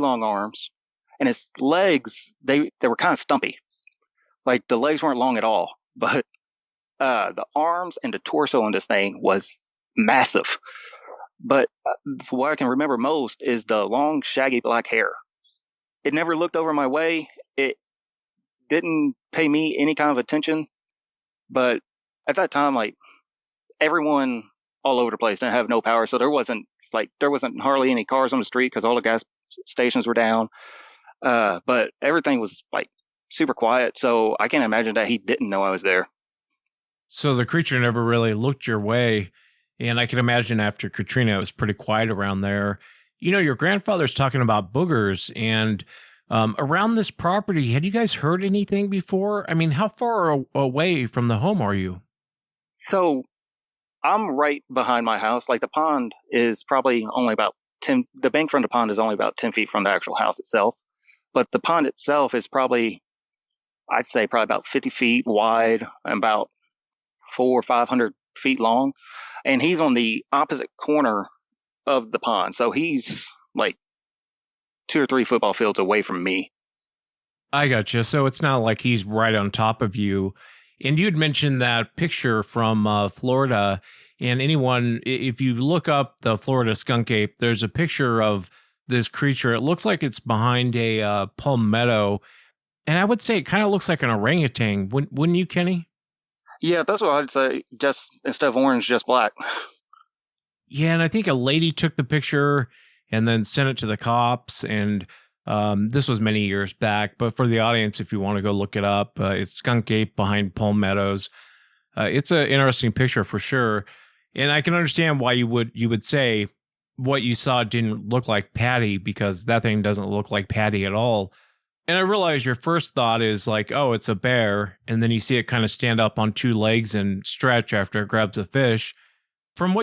long arms, and its legs, they were kind of stumpy. Like the legs weren't long at all, but the arms and the torso on this thing was massive. But what I can remember most is the long, shaggy black hair. It never looked over my way. It didn't pay me any kind of attention. But at that time, like everyone all over the place didn't have no power, so there wasn't hardly any cars on the street because all the gas stations were down. But everything was like super quiet, so I can't imagine that he didn't know I was there. So the creature never really looked your way. And I can imagine after Katrina, it was pretty quiet around there. You know, your grandfather's talking about boogers, and around this property, had you guys heard anything before? I mean, how far away from the home are you? So I'm right behind my house. Like the pond is probably only about 10, the bank from the pond is only about 10 feet from the actual house itself. But the pond itself is I'd say probably about 50 feet wide and about 400 or 500 feet long. And he's on the opposite corner of the pond. So he's like 2 or 3 football fields away from me. I gotcha. So it's not like he's right on top of you. And you'd mentioned that picture from Florida. And anyone, if you look up the Florida skunk ape, there's a picture of this creature. It looks like it's behind a palmetto. And I would say it kind of looks like an orangutan. Wouldn't you, Kenny? Yeah, that's what I'd say. Just instead of orange, just black. Yeah, and I think a lady took the picture and then sent it to the cops. And this was many years back. But for the audience, if you want to go look it up, it's skunk ape behind palmettos. It's an interesting picture for sure. And I can understand why you would say what you saw didn't look like Patty, because that thing doesn't look like Patty at all. And I realize your first thought is like, oh, it's a bear. And then you see it kind of stand up on 2 legs and stretch after it grabs a fish. From what